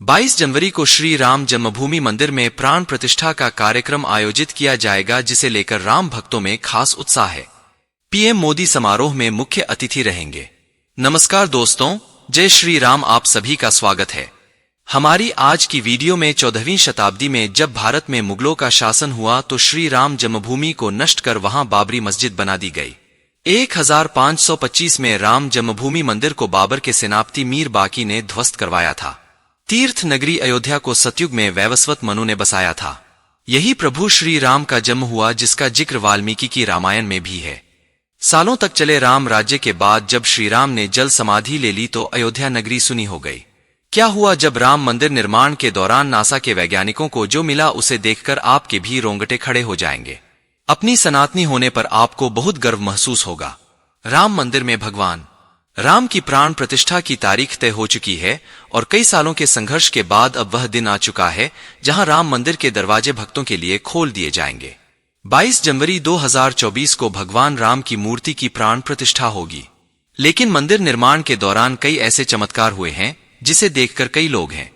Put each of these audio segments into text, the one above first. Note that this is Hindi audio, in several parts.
22 जनवरी को श्री राम जन्मभूमि मंदिर में प्राण प्रतिष्ठा का कार्यक्रम आयोजित किया जाएगा, जिसे लेकर राम भक्तों में खास उत्साह है। पीएम मोदी समारोह में मुख्य अतिथि रहेंगे। नमस्कार दोस्तों, जय श्री राम। आप सभी का स्वागत है हमारी आज की वीडियो में। 14वीं शताब्दी में जब भारत में मुगलों का शासन हुआ तो श्री राम जन्मभूमि को नष्ट कर वहां बाबरी मस्जिद बना दी गई। 1525 में राम जन्मभूमि मंदिर को बाबर के सेनापति मीर बाकी ने ध्वस्त करवाया था। तीर्थ नगरी अयोध्या को सतयुग में वैवस्वत मनु ने बसाया था। यही प्रभु श्री राम का जन्म हुआ, जिसका जिक्र वाल्मीकि की रामायण में भी है। सालों तक चले राम राज्य के बाद जब श्री राम ने जल समाधि ले ली तो अयोध्या नगरी सुनी हो गई। क्या हुआ जब राम मंदिर निर्माण के दौरान नासा के वैज्ञानिकों को जो मिला उसे देखकर आपके भी रोंगटे खड़े हो जाएंगे। अपनी सनातनी होने पर आपको बहुत गर्व महसूस होगा। राम मंदिर में भगवान राम की प्राण प्रतिष्ठा की तारीख तय हो चुकी है और कई सालों के संघर्ष के बाद अब वह दिन आ चुका है जहां राम मंदिर के दरवाजे भक्तों के लिए खोल दिए जाएंगे। 22 जनवरी 2024 को भगवान राम की मूर्ति की प्राण प्रतिष्ठा होगी। लेकिन मंदिर निर्माण के दौरान कई ऐसे चमत्कार हुए हैं जिसे देखकर कई लोग हैं,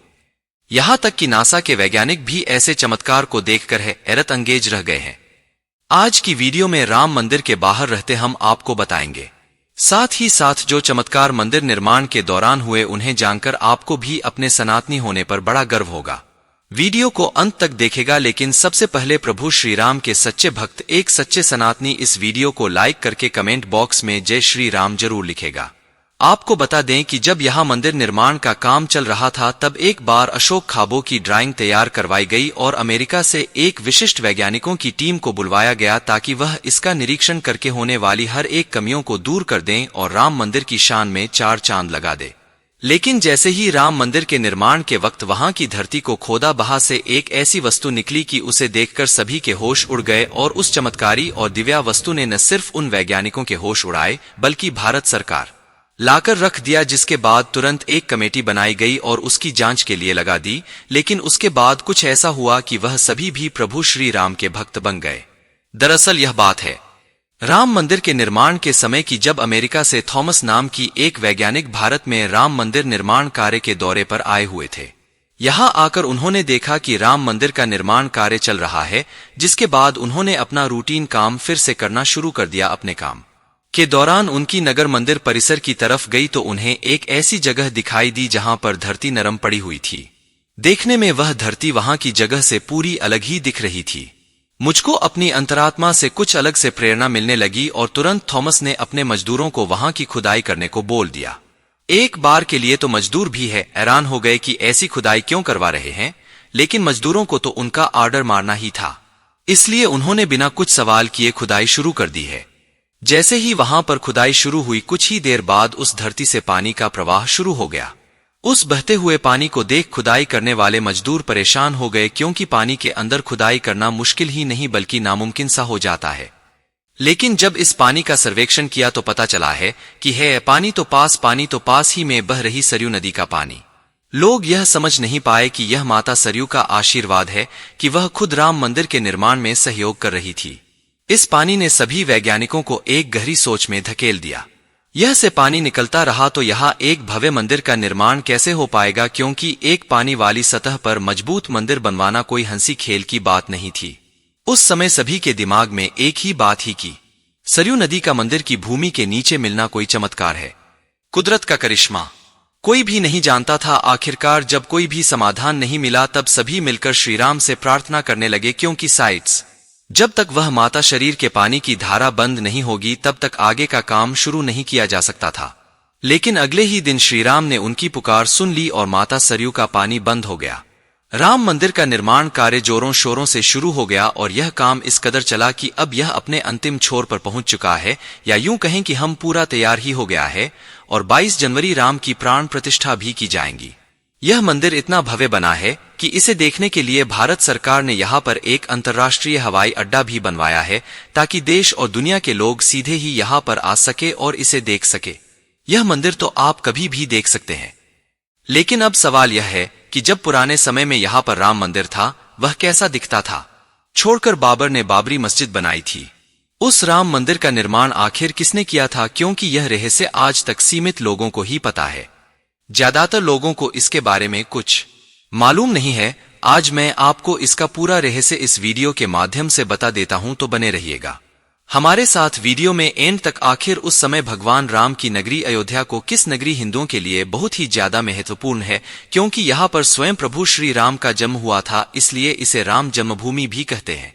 यहां तक कि नासा के वैज्ञानिक भी ऐसे चमत्कार को देखकर हैरत अंगेज रह गए हैं। आज की वीडियो में राम मंदिर के बाहर रहते हम आपको बताएंगे। साथ ही साथ जो चमत्कार मंदिर निर्माण के दौरान हुए उन्हें जानकर आपको भी अपने सनातनी होने पर बड़ा गर्व होगा। वीडियो को अंत तक देखेगा, लेकिन सबसे पहले प्रभु श्री राम के सच्चे भक्त, एक सच्चे सनातनी इस वीडियो को लाइक करके कमेंट बॉक्स में जय श्री राम जरूर लिखेगा। आपको बता दें कि जब यहां मंदिर निर्माण का काम चल रहा था तब एक बार अशोक खाबो की ड्राइंग तैयार करवाई गई और अमेरिका से एक विशिष्ट वैज्ञानिकों की टीम को बुलवाया गया ताकि वह इसका निरीक्षण करके होने वाली हर एक कमियों को दूर कर दें और राम मंदिर की शान में चार चांद लगा दे। लेकिन जैसे ही राम मंदिर के निर्माण के वक्त वहां की धरती को खोदा बहा से एक ऐसी वस्तु निकली कि उसे देखकर सभी के होश उड़ गए और उस चमत्कारी और दिव्या वस्तु ने न सिर्फ उन वैज्ञानिकों के होश उड़ाए बल्कि भारत सरकार लाकर रख दिया, जिसके बाद तुरंत एक कमेटी बनाई गई और उसकी जांच के लिए लगा दी। लेकिन उसके बाद कुछ ऐसा हुआ कि वह सभी भी प्रभु श्री राम के भक्त बन गए। दरअसल यह बात है राम मंदिर के निर्माण के समय की, जब अमेरिका से थॉमस नाम की एक वैज्ञानिक भारत में राम मंदिर निर्माण कार्य के दौरे पर आए हुए थे। यहां आकर उन्होंने देखा कि राम मंदिर का निर्माण कार्य चल रहा है, जिसके बाद उन्होंने अपना रूटीन काम फिर से करना शुरू कर दिया। अपने काम के दौरान उनकी नगर मंदिर परिसर की तरफ गई तो उन्हें एक ऐसी जगह दिखाई दी जहां पर धरती नरम पड़ी हुई थी। देखने में वह धरती वहां की जगह से पूरी अलग ही दिख रही थी। मुझको अपनी अंतरात्मा से कुछ अलग से प्रेरणा मिलने लगी और तुरंत थॉमस ने अपने मजदूरों को वहां की खुदाई करने को बोल दिया। एक बार के लिए तो मजदूर भी हैरान हो गए कि ऐसी खुदाई क्यों करवा रहे हैं, लेकिन मजदूरों को तो उनका ऑर्डर मारना ही था, इसलिए उन्होंने बिना कुछ सवाल किए खुदाई शुरू कर दी है। जैसे ही वहां पर खुदाई शुरू हुई, कुछ ही देर बाद उस धरती से पानी का प्रवाह शुरू हो गया। उस बहते हुए पानी को देख खुदाई करने वाले मजदूर परेशान हो गए, क्योंकि पानी के अंदर खुदाई करना मुश्किल ही नहीं बल्कि नामुमकिन सा हो जाता है। लेकिन जब इस पानी का सर्वेक्षण किया तो पता चला है कि पानी तो पास ही में बह रही सरयू नदी का पानी। लोग यह समझ नहीं पाए कि यह माता सरयू का आशीर्वाद है कि वह खुद राम मंदिर के निर्माण में सहयोग कर रही थी। इस पानी ने सभी वैज्ञानिकों को एक गहरी सोच में धकेल दिया। यह से पानी निकलता रहा तो यहाँ एक भव्य मंदिर का निर्माण कैसे हो पाएगा, क्योंकि एक पानी वाली सतह पर मजबूत मंदिर बनवाना कोई हंसी खेल की बात नहीं थी। उस समय सभी के दिमाग में एक ही बात ही की सरयू नदी का मंदिर की भूमि के नीचे मिलना कोई चमत्कार है, कुदरत का करिश्मा। कोई भी नहीं जानता था। आखिरकार जब कोई भी समाधान नहीं मिला तब सभी मिलकर श्रीराम से प्रार्थना करने लगे, क्योंकि साइट्स जब तक वह माता शरीर के पानी की धारा बंद नहीं होगी तब तक आगे का काम शुरू नहीं किया जा सकता था। लेकिन अगले ही दिन श्रीराम ने उनकी पुकार सुन ली और माता सरयू का पानी बंद हो गया। राम मंदिर का निर्माण कार्य जोरों शोरों से शुरू हो गया और यह काम इस कदर चला कि अब यह अपने अंतिम छोर पर पहुंच चुका है, या यूं कहें कि हम पूरा तैयार ही हो गया है और 22 जनवरी राम की प्राण प्रतिष्ठा भी की जाएगी। यह मंदिर इतना भव्य बना है कि इसे देखने के लिए भारत सरकार ने यहाँ पर एक अंतर्राष्ट्रीय हवाई अड्डा भी बनवाया है, ताकि देश और दुनिया के लोग सीधे ही यहाँ पर आ सके और इसे देख सके। यह मंदिर तो आप कभी भी देख सकते हैं, लेकिन अब सवाल यह है कि जब पुराने समय में यहाँ पर राम मंदिर था वह कैसा दिखता था। छोड़कर बाबर ने बाबरी मस्जिद बनाई थी, उस राम मंदिर का निर्माण आखिर किसने किया था, क्योंकि यह रहस्य आज तक सीमित लोगों को ही पता है। ज्यादातर लोगों को इसके बारे में कुछ मालूम नहीं है, आज मैं आपको इसका पूरा रहस्य इस वीडियो के माध्यम से बता देता हूं, तो बने रहिएगा हमारे साथ वीडियो में एंड तक। आखिर उस समय भगवान राम की नगरी अयोध्या को किस नगरी हिंदुओं के लिए बहुत ही ज्यादा महत्वपूर्ण है, क्योंकि यहाँ पर स्वयं प्रभु श्री राम का जन्म हुआ था, इसलिए इसे राम जन्मभूमि भी कहते हैं।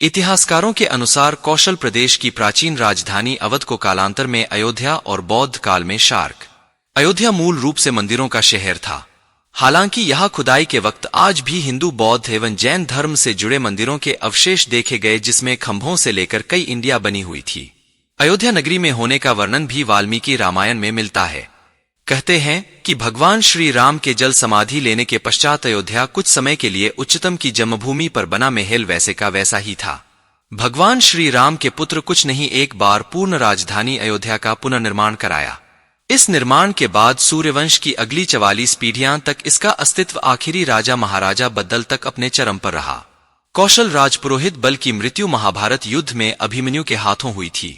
इतिहासकारों के अनुसार कौशल प्रदेश की प्राचीन राजधानी अवध को कालांतर में अयोध्या और बौद्ध काल में शार्क अयोध्या मूल रूप से मंदिरों का शहर था। हालांकि यहाँ खुदाई के वक्त आज भी हिंदू, बौद्ध एवं जैन धर्म से जुड़े मंदिरों के अवशेष देखे गए, जिसमें खंभों से लेकर कई इंडिया बनी हुई थी। अयोध्या नगरी में होने का वर्णन भी वाल्मीकि रामायण में मिलता है। कहते हैं कि भगवान श्री राम के जल समाधि लेने के पश्चात अयोध्या कुछ समय के लिए उच्चतम की जन्मभूमि पर बना महल वैसे का वैसा ही था। भगवान श्री राम के पुत्र कुछ नहीं, एक बार पूर्ण राजधानी अयोध्या का पुनर्निर्माण कराया। इस निर्माण के बाद सूर्यवंश की अगली 44 पीढ़ियां तक इसका अस्तित्व आखिरी राजा महाराजा बद्दल तक अपने चरम पर रहा। कौशल राजपुरोहित बल की मृत्यु महाभारत युद्ध में अभिमन्यु के हाथों हुई थी।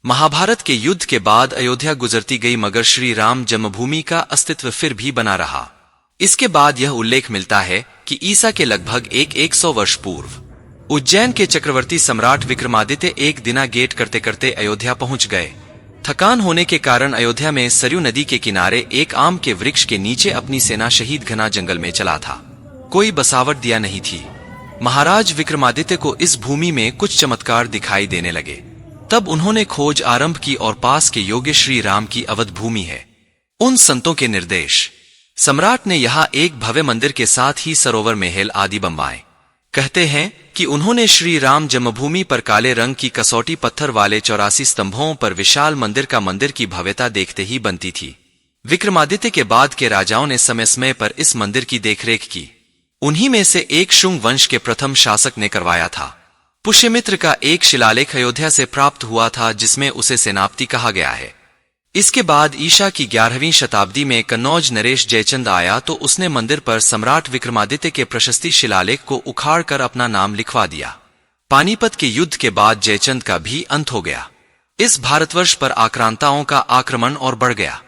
महाभारत के युद्ध के बाद अयोध्या गुजरती गई, मगर श्री राम जन्मभूमि का अस्तित्व फिर भी बना रहा। इसके बाद यह उल्लेख मिलता है कि ईसा के लगभग 100 वर्ष पूर्व उज्जैन के चक्रवर्ती सम्राट विक्रमादित्य एक दिना गेट करते करते अयोध्या पहुंच गए। थकान होने के कारण अयोध्या में सरयू नदी के किनारे एक आम के वृक्ष के नीचे अपनी सेना शहीद घना जंगल में चला था। कोई बसावट दिया नहीं थी। महाराज विक्रमादित्य को इस भूमि में कुछ चमत्कार दिखाई देने लगे। तब उन्होंने खोज आरंभ की और पास के योग्य श्री राम की अवध भूमि है। उन संतों के निर्देश सम्राट ने यहाँ एक भव्य मंदिर के साथ ही सरोवर, महल आदि बनवाए। कहते हैं कि उन्होंने श्री राम जन्मभूमि पर काले रंग की कसौटी पत्थर वाले 84 स्तंभों पर विशाल मंदिर की भव्यता देखते ही बनती थी। विक्रमादित्य के बाद के राजाओं ने समय समय पर इस मंदिर की देखरेख की। उन्हीं में से एक शुंग वंश के प्रथम शासक ने करवाया था। पुष्यमित्र का एक शिलालेख अयोध्या से प्राप्त हुआ था, जिसमें उसे सेनापति कहा गया है। इसके बाद ईशा की 11वीं शताब्दी में कन्नौज नरेश जयचंद आया, तो उसने मंदिर पर सम्राट विक्रमादित्य के प्रशस्ति शिलालेख को उखाड़कर अपना नाम लिखवा दिया। पानीपत के युद्ध के बाद जयचंद का भी अंत हो गया। इस भारतवर्ष पर आक्रांताओं का आक्रमण और बढ़ गया।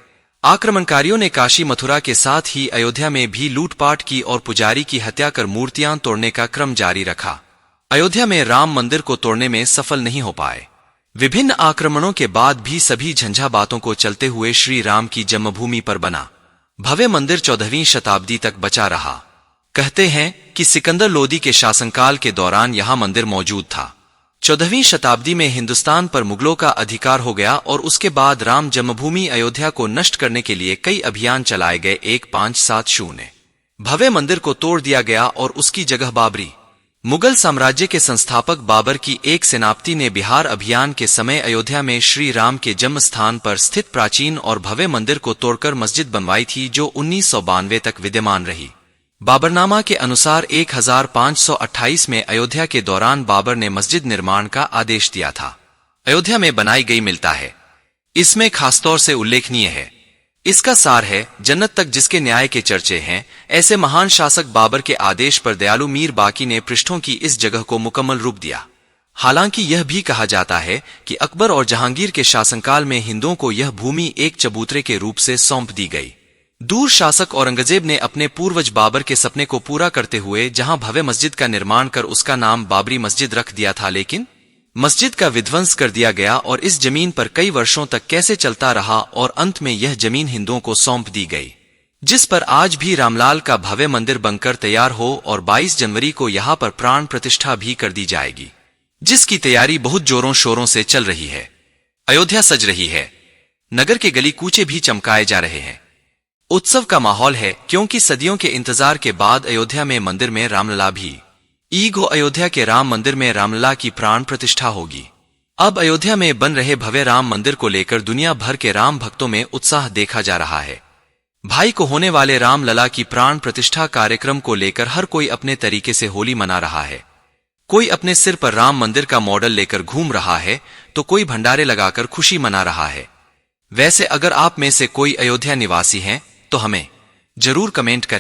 आक्रमणकारियों ने काशी, मथुरा के साथ ही अयोध्या में भी लूटपाट की और पुजारी की हत्या कर मूर्तियां तोड़ने का क्रम जारी रखा। अयोध्या में राम मंदिर को तोड़ने में सफल नहीं हो पाए। विभिन्न आक्रमणों के बाद भी सभी झंझा बातों को चलते हुए श्री राम की जन्मभूमि पर बना भव्य मंदिर 14वीं शताब्दी तक बचा रहा। कहते हैं कि सिकंदर लोदी के शासनकाल के दौरान यहां मंदिर मौजूद था। 14वीं शताब्दी में हिंदुस्तान पर मुगलों का अधिकार हो गया और उसके बाद राम जन्मभूमि अयोध्या को नष्ट करने के लिए कई अभियान चलाए गए। 1570 भव्य मंदिर को तोड़ दिया गया और उसकी जगह बाबरी मुगल साम्राज्य के संस्थापक बाबर की एक सेनापति ने बिहार अभियान के समय अयोध्या में श्री राम के जन्म स्थान पर स्थित प्राचीन और भव्य मंदिर को तोड़कर मस्जिद बनवाई थी, जो 1992 तक विद्यमान रही। बाबरनामा के अनुसार 1528 में अयोध्या के दौरान बाबर ने मस्जिद निर्माण का आदेश दिया था। अयोध्या में बनाई गई मिलता है। इसमें खासतौर से उल्लेखनीय है। इसका सार है, जन्नत तक जिसके न्याय के चर्चे हैं। ऐसे महान शासक बाबर के आदेश पर दयालु मीर बाकी ने पृष्ठों की इस जगह को मुकम्मल रूप दिया। हालांकि यह भी कहा जाता है कि अकबर और जहांगीर के शासनकाल में हिंदुओं को यह भूमि एक चबूतरे के रूप से सौंप दी गई। दूर शासक औरंगजेब ने अपने पूर्वज बाबर के सपने को पूरा करते हुए जहां भव्य मस्जिद का निर्माण कर उसका नाम बाबरी मस्जिद रख दिया था, लेकिन मस्जिद का विध्वंस कर दिया गया और इस जमीन पर कई वर्षों तक कैसे चलता रहा और अंत में यह जमीन हिंदुओं को सौंप दी गई, जिस पर आज भी रामलाल का भव्य मंदिर बनकर तैयार हो और 22 जनवरी को यहां पर प्राण प्रतिष्ठा भी कर दी जाएगी, जिसकी तैयारी बहुत जोरों शोरों से चल रही है। अयोध्या सज रही है। नगर के गली कूचे भी चमकाए जा रहे हैं। उत्सव का माहौल है, क्योंकि सदियों के इंतजार के बाद अयोध्या में मंदिर में रामलला भी ईगो अयोध्या के राम मंदिर में रामलला की प्राण प्रतिष्ठा होगी। अब अयोध्या में बन रहे भव्य राम मंदिर को लेकर दुनिया भर के राम भक्तों में उत्साह देखा जा रहा है। भाई को होने वाले रामलला की प्राण प्रतिष्ठा कार्यक्रम को लेकर हर कोई अपने तरीके से होली मना रहा है। कोई अपने सिर पर राम मंदिर का मॉडल लेकर घूम रहा है, तो कोई भंडारे लगाकर खुशी मना रहा है। वैसे अगर आप में से कोई अयोध्या निवासी हैं तो हमें जरूर कमेंट करें।